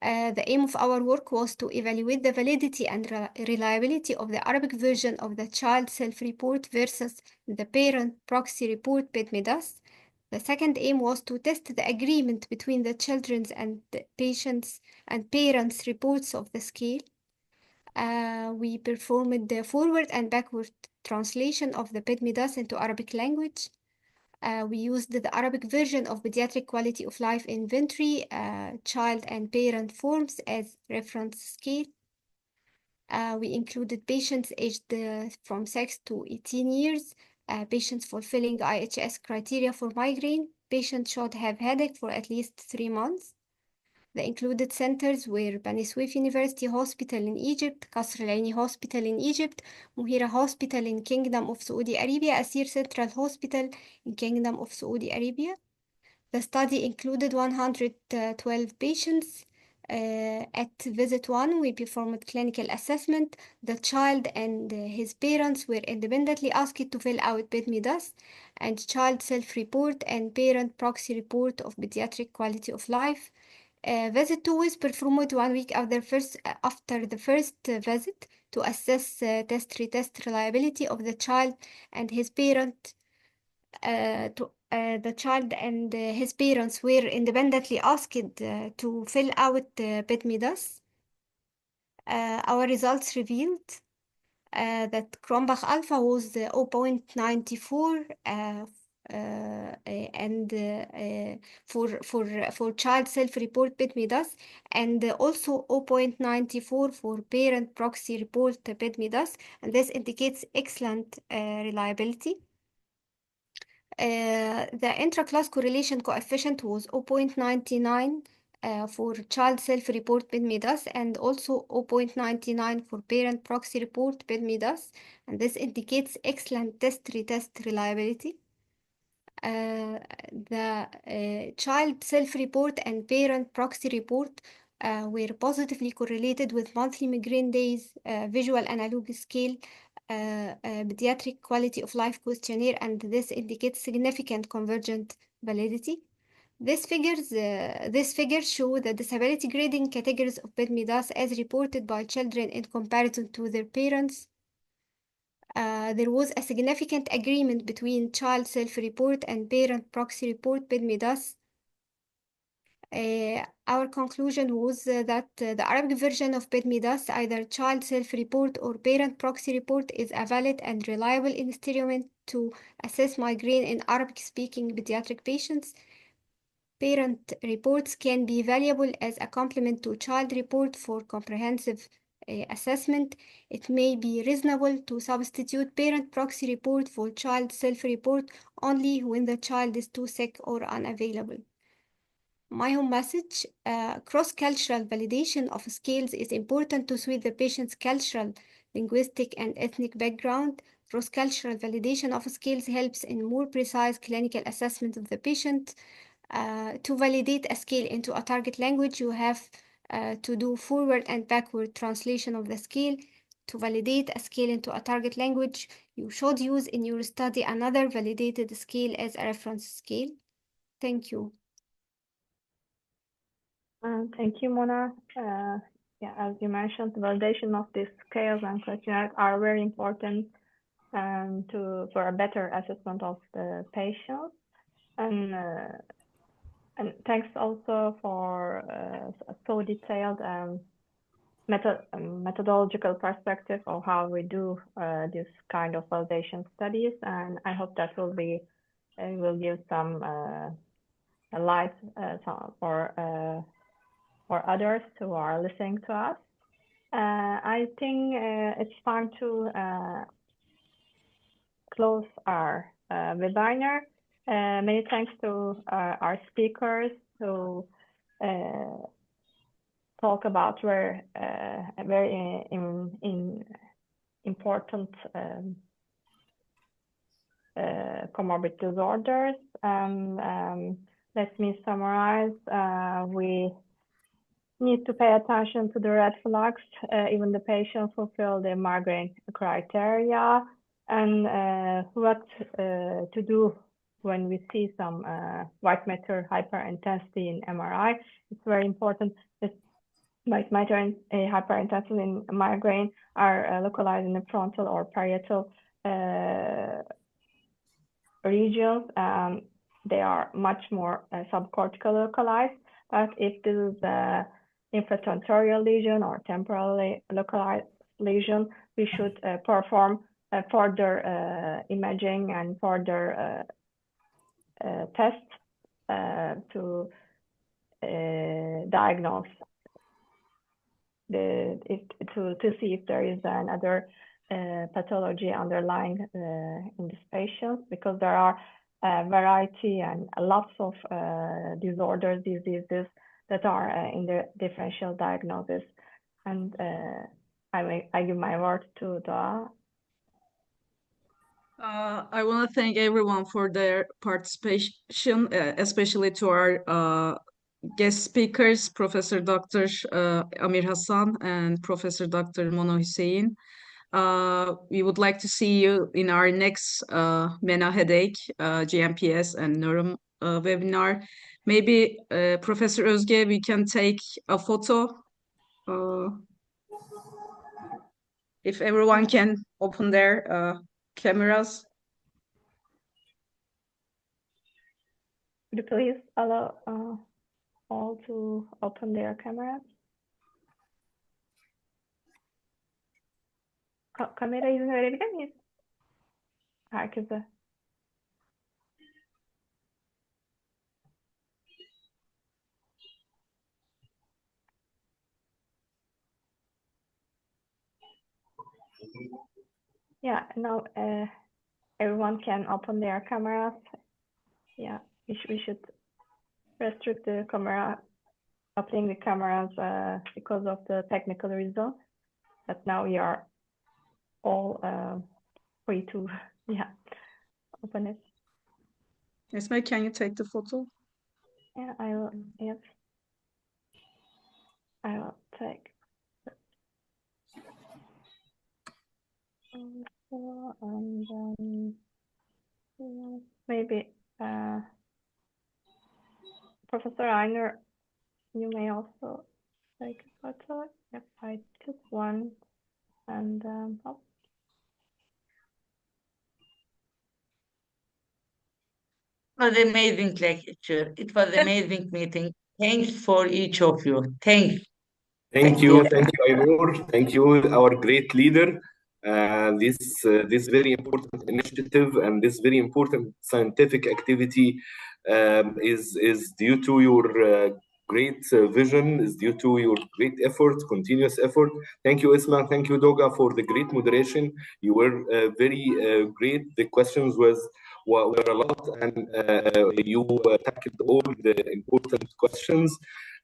The aim of our work was to evaluate the validity and reliability of the Arabic version of the child self-report versus the parent proxy report PED-MEDAS. The second aim was to test the agreement between the children's and the patients' and parents' reports of the scale. We performed the forward and backward translation of the PED-MEDAS into Arabic language. We used the Arabic version of pediatric quality of life inventory, child and parent forms as reference scale. We included patients aged from 6 to 18 years, patients fulfilling IHS criteria for migraine, patients should have headache for at least 3 months. The included centers were Bani Suef University Hospital in Egypt, Qasr Al Aini Hospital in Egypt, Muhira Hospital in Kingdom of Saudi Arabia, Asir Central Hospital in Kingdom of Saudi Arabia. The study included 112 patients. At visit 1, we performed clinical assessment. The child and his parents were independently asked to fill out PED-MEDAS and child self-report and parent proxy report of pediatric quality of life. Visit 2 is performed 1 week after the first visit to assess retest reliability of the child and his parent. The child and his parents were independently asked to fill out PED-MEDAS. Our results revealed that Cronbach alpha was 0.94 and for child self-report PED-MEDAS, and also 0.94 for parent proxy report PED-MEDAS, and this indicates excellent reliability. The intraclass correlation coefficient was 0.99 for child self-report PID-MEDAS and also 0.99 for parent proxy report PID-MEDAS, and this indicates excellent test-retest reliability. The child self-report and parent proxy report were positively correlated with monthly migraine days, visual analog scale, pediatric quality of life questionnaire, and this indicates significant convergent validity. These figures show the disability grading categories of PID-MEDAS as reported by children in comparison to their parents. There was a significant agreement between child self-report and parent proxy report PID-MEDAS. Our conclusion was that the Arabic version of PID-MEDAS, either child self-report or parent proxy report, is a valid and reliable instrument to assess migraine in Arabic-speaking pediatric patients. Parent reports can be valuable as a complement to child report for comprehensive assessment. It may be reasonable to substitute parent proxy report for child self-report only when the child is too sick or unavailable. My home message, cross-cultural validation of scales is important to suit the patient's cultural, linguistic, and ethnic background. Cross-cultural validation of scales helps in more precise clinical assessment of the patient. To validate a scale into a target language, you have to do forward and backward translation of the scale. To validate a scale into a target language, you should use in your study another validated scale as a reference scale. Thank you. Thank you, Mona. Yeah, as you mentioned, the validation of these scales and questionnaires are very important for a better assessment of the patient. And thanks also for so detailed methodological perspective of how we do this kind of validation studies. And I hope that will give some light for others who are listening to us. I think it's time to close our webinar. Many thanks to our speakers who talk about very important comorbid disorders. Let me summarize. We need to pay attention to the red flags, even the patients fulfill the migraine criteria, and what to do when we see some white matter hyperintensity in MRI. It's very important that white matter hyperintensity in migraine are localized in the frontal or parietal regions. They are much more subcortical localized, but if this is the infratentorial lesion or temporally localized lesion, we should perform further imaging and further tests to diagnose to see if there is another pathology underlying in this patient, because there are a variety and lots of disorders, diseases that are in the differential diagnosis. And I give my word to Doğa. I want to thank everyone for their participation, especially to our guest speakers, Professor Dr. Amir Hassan and Professor Dr. Mona Hüseyin. We would like to see you in our next MENA Headache, GMPS and Neuro webinar. Maybe Professor Özge, we can take a photo. If everyone can open their cameras. Would you please allow all to open their cameras? Kamera izin verebilir miyiz? Herkese. Yeah, now everyone can open their cameras. Yeah, we should restrict the camera opening the cameras because of the technical reason, but now we are all free to open it. Esme, can you take the photo? Yeah, I will. Yes, I will take. And maybe Professor Einer, you may also take a photo. Yep, I took one, and oh. It was amazing lecture. It was amazing meeting. Thanks for each of you. Thanks. Thank you, Aynur. Thank you, our great leader. This very important initiative and this very important scientific activity is due to your great vision, is due to your great effort, continuous effort. Thank you, Isma. Thank you, Doga, for the great moderation. You were very great. The questions were a lot, and you tackled all the important questions.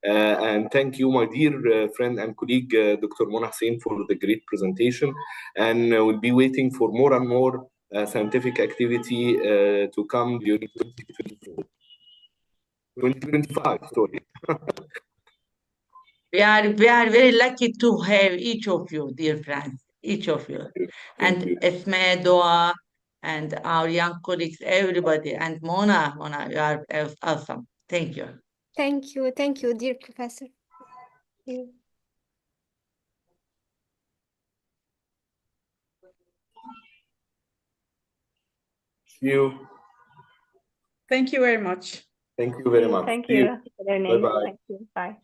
And thank you, my dear friend and colleague, Dr. Mona Hussein, for the great presentation. And we'll be waiting for more and more scientific activity to come during 2025, sorry. We are very lucky to have each of you, dear friends, each of you. And Esme, Doa, and our young colleagues, everybody, and Mona, you are awesome. Thank you. Thank you, dear professor. Thank you. Thank you very much. Thank you very much. Thank you. Good evening. Bye-bye. Thank you. Bye.